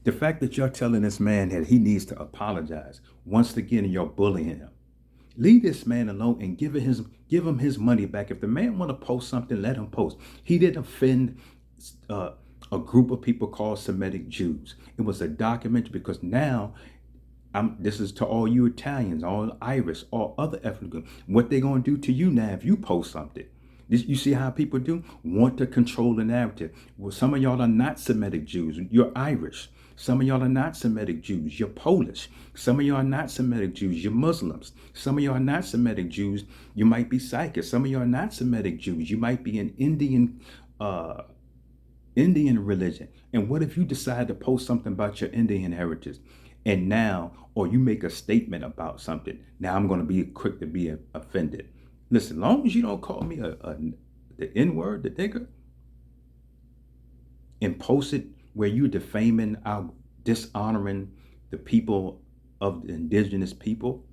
The fact that you're telling this man that he needs to apologize, once again, you're bullying him. Leave this man alone and give him his money back. If the man want to post something, let him post. He didn't offend uh, a group of people called Semitic Jews. It was a documentary because now this is to all you Italians, all Irish, all other ethnic groups. What they gonna do to you now if you post something? You see how people do? Want to control the narrative. Well, some of y'all are not Semitic Jews. You're Irish. Some of y'all are not Semitic Jews. You're Polish. Some of y'all are not Semitic Jews. You're Muslims. Some of y'all are not Semitic Jews. You might be Syrians. Some of y'all are not Semitic Jews. You might be an uh, Indian religion. And what if you decide to post something about your Indian heritage? And now, or you make a statement about something. Now I'm going to be quick to be offended. Listen, as long as you don't call me the N word, the nigger, and post it where you're defaming, dishonoring the people of the indigenous people,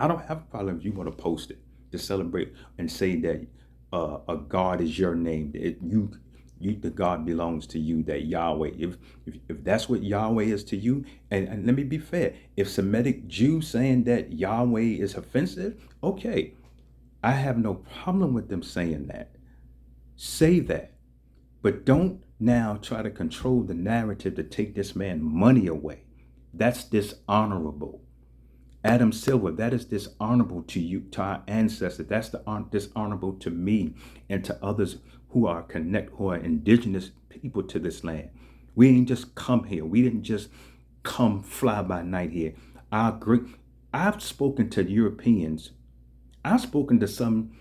I don't have a problem if you want to post it to celebrate and say that a God is your name. The God belongs to you. That Yahweh. If that's what Yahweh is to you, and let me be fair. If Semitic Jews saying that Yahweh is offensive, okay, I have no problem with them saying that. Say that, but don't now try to control the narrative to take this man money away. That's dishonorable. Adam Silver, that is dishonorable to you, to our ancestors. That's dishonorable to me and to others who are indigenous people to this land. We ain't just come here. We didn't just come fly by night here. I've spoken to Europeans. I've spoken to some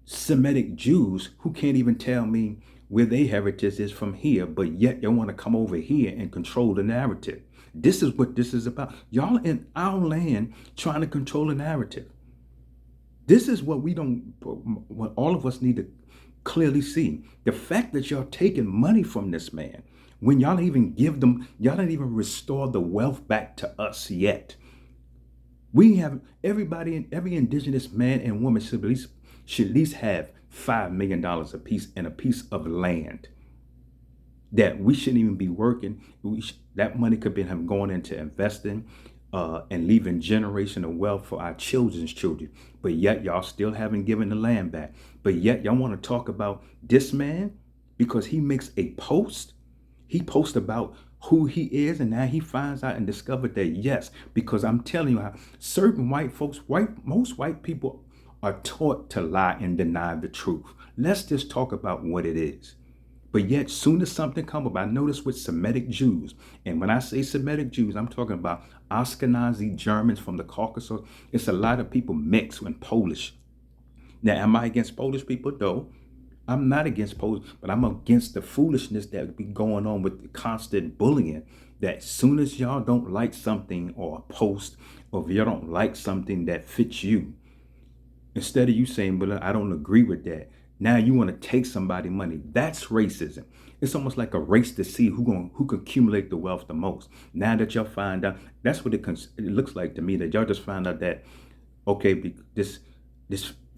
Semitic Jews who can't even tell me where their heritage is from here, but yet they want to come over here and control the narrative. This is what this is about. Y'all in our land trying to control the narrative. This is what what all of us need to clearly see. The fact that y'all taking money from this man when y'all don't even y'all don't even restore the wealth back to us yet. We have every indigenous man and woman should at least have $5 million apiece and a piece of land that we shouldn't even be working. That money could be going into investing and leaving generational wealth for our children's children. But yet y'all still haven't given the land back. But yet y'all want to talk about this man because he makes a post. He posts about who he is, and now he finds out and discovered that yes, because I'm telling you how certain white folks, most white people are taught to lie and deny the truth. Let's just talk about what it is. But yet, soon as something comes up, I notice with Semitic Jews, and when I say Semitic Jews, I'm talking about Ashkenazi Germans from the Caucasus. It's a lot of people mixed with Polish. Now, am I against Polish people? No, I'm not against Polish, but I'm against the foolishness that be going on with the constant bullying. That soon as y'all don't like something or a post, or if you don't like something that fits you, instead of you saying, "But I don't agree with that," now you want to take somebody money. That's racism. It's almost like a race to see who can accumulate the wealth the most. Now that y'all find out, that's what it looks like to me. That y'all just find out that okay, this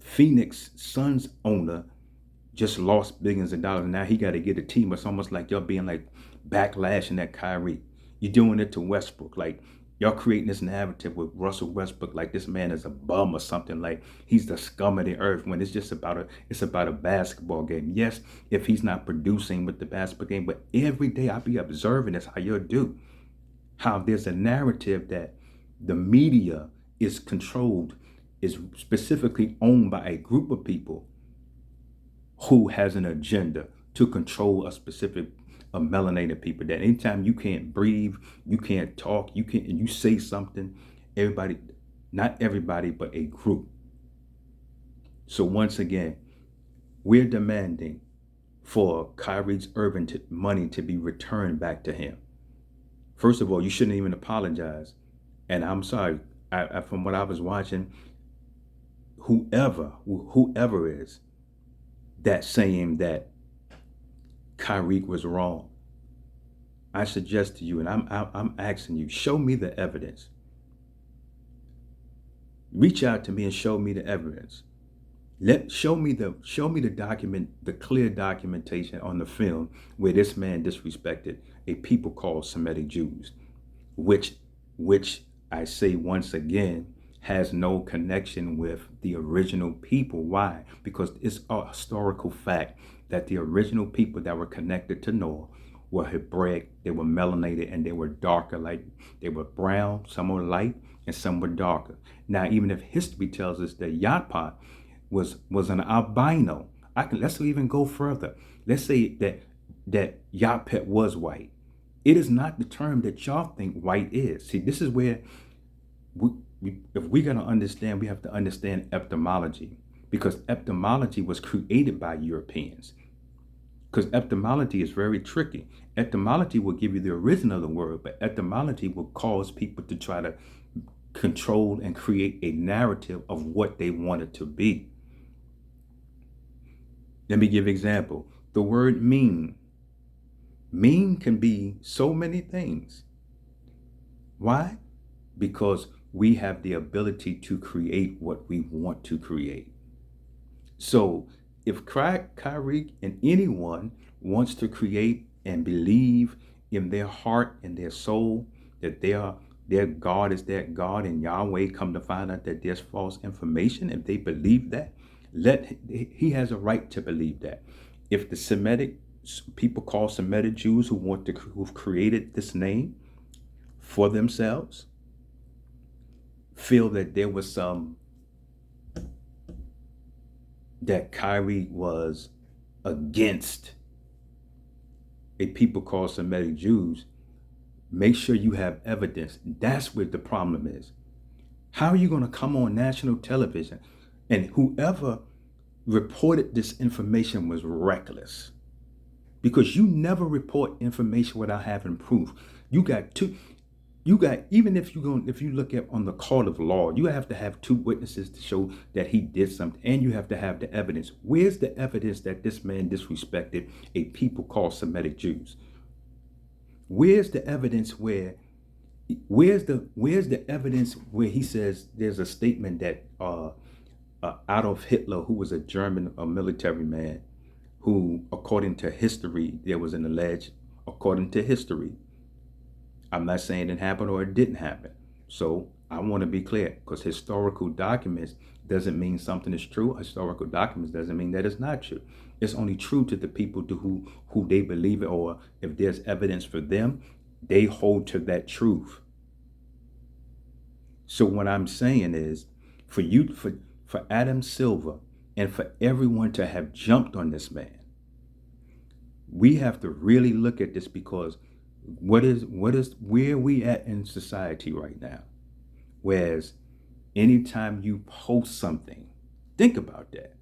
Phoenix Suns owner just lost billions of dollars. And now he got to get a team. It's almost like y'all being like backlashing at Kyrie. You're doing it to Westbrook. Like y'all creating this narrative with Russell Westbrook, like this man is a bum or something. Like he's the scum of the earth. When it's just about a basketball game. Yes, if he's not producing with the basketball game, but every day I be observing this how you do. How there's a narrative that the media is controlled, is specifically owned by a group of people who has an agenda to control a specific melanated people. That anytime you can't breathe, you can't talk, and you say something, everybody, not everybody, but a group. So once again, we're demanding for Kyrie's Irving money to be returned back to him. First of all, you shouldn't even apologize. And I'm sorry, from what I was watching, whoever is that saying that Kyrie was wrong, I suggest to you, and I'm asking you, show me the evidence. Reach out to me and show me the evidence. Show me the document, the clear documentation on the film where this man disrespected a people called Semitic Jews, which which I say once again has no connection with the original people. Why? Because it's a historical fact that the original people that were connected to Noah were Hebraic, they were melanated, and they were darker, like they were brown, some were light, and some were darker. Now, even if history tells us that Yaphat was an albino, let's even go further. Let's say that Yaphet was white. It is not the term that y'all think white is. See, this is where if we're going to understand, we have to understand etymology, because etymology was created by Europeans. Because etymology is very tricky. Etymology will give you the origin of the word, but etymology will cause people to try to control and create a narrative of what they want it to be. Let me give an example. The word mean. Mean can be so many things. Why? Because we have the ability to create what we want to create. So if Kyrie and anyone wants to create and believe in their heart and their soul that their God is that God, and Yahweh come to find out that there's false information, if they believe that, he has a right to believe that. If the Semitic people called Semitic Jews who've created this name for themselves feel that there was that Kyrie was against a people called Semitic Jews, make sure you have evidence. That's where the problem is. How are you going to come on national television and whoever reported this information was reckless? Because you never report information without having proof. Even if you look at on the court of law, you have to have two witnesses to show that he did something, and you have to have the evidence. Where's the evidence that this man disrespected a people called Semitic Jews? Where's the evidence where's the evidence where he says there's a statement that Adolf Hitler, who was a German military man, who, according to history, there was an alleged, according to history, I'm not saying it happened or it didn't happen. So I want to be clear, because historical documents doesn't mean something is true. Historical documents doesn't mean that it's not true. It's only true to the people to who they believe it, or if there's evidence for them, they hold to that truth. So what I'm saying is, for Adam Silver and for everyone to have jumped on this man, we have to really look at this, because where are we at in society right now? Whereas anytime you post something, think about that.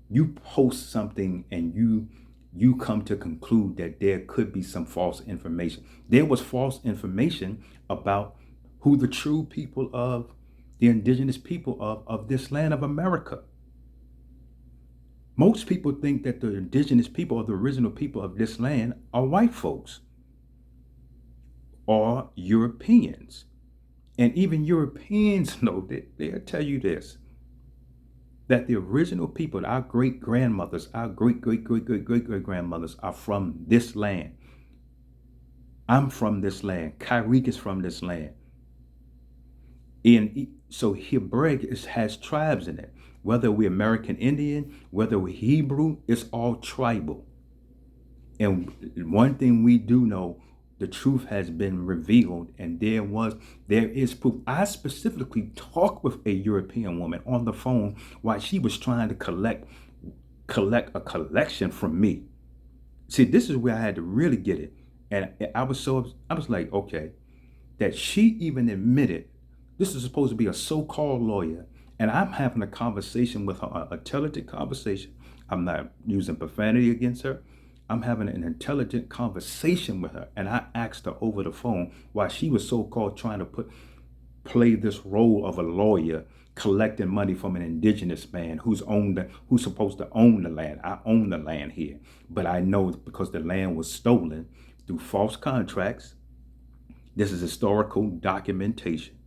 You post something and you come to conclude that there could be some false information. There was false information about who the true people of the indigenous people of this land of America. Most people think that the indigenous people, or the original people of this land, are white folks or Europeans. And even Europeans know that. They'll tell you this, that the original people, our great grandmothers, our great grandmothers are from this land. I'm from this land. Kyrie is from this land. And so Hebraic has tribes in it. Whether we're American Indian, whether we're Hebrew, it's all tribal. And one thing we do know, the truth has been revealed, and there is proof. I specifically talked with a European woman on the phone while she was trying to collect a collection from me. See, this is where I had to really get it. And I was like, okay, that she even admitted this is supposed to be a so-called lawyer, and I'm having a conversation with her, an intelligent conversation. I'm not using profanity against her. I'm having an intelligent conversation with her, and I asked her over the phone why she was so-called trying to play this role of a lawyer, collecting money from an indigenous man who's supposed to own the land. I own the land here, but I know because the land was stolen through false contracts. This is historical documentation.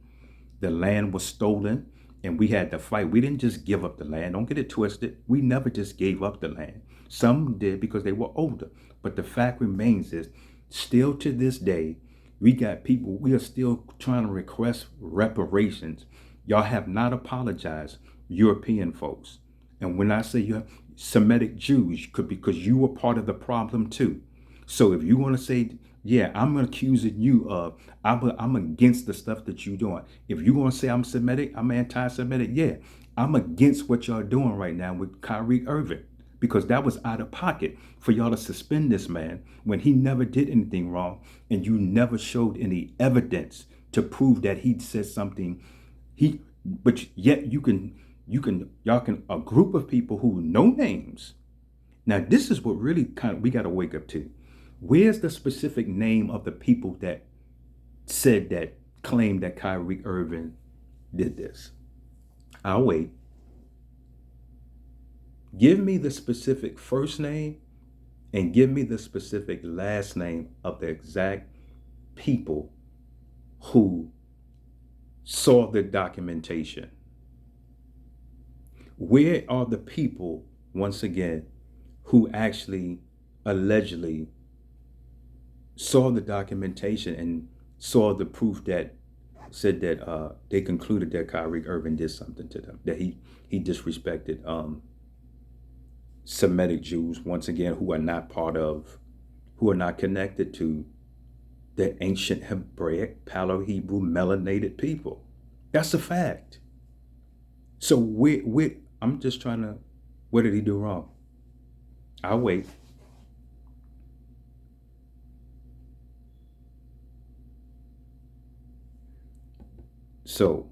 The land was stolen, and we had to fight. We didn't just give up the land. Don't get it twisted. We never just gave up the land. Some did because they were older. But the fact remains is, still to this day, we got people, we are still trying to request reparations. Y'all have not apologized, European folks. And when I say you have Semitic Jews, could because you were part of the problem too. So if you want to say, yeah, I'm accusing you of, I'm against the stuff that you're doing. If you want to say I'm Semitic, I'm anti-Semitic, yeah, I'm against what y'all doing right now with Kyrie Irving, because that was out of pocket for y'all to suspend this man when he never did anything wrong, and you never showed any evidence to prove that he said something. But yet y'all can, a group of people who know names. Now, this is what really kind of we got to wake up to. Where's the specific name of the people that said that, claimed that Kyrie Irving did this? I'll wait. Give me the specific first name and give me the specific last name of the exact people who saw the documentation. Where are the people, once again, who actually allegedly saw the documentation and saw the proof that said that they concluded that Kyrie Irving did something to them, that he disrespected Semitic Jews, once again, who are not part of, who are not connected to the ancient Hebraic, Paleo-Hebrew, melanated people. That's a fact. So I'm just trying to, what did he do wrong? I'll wait. So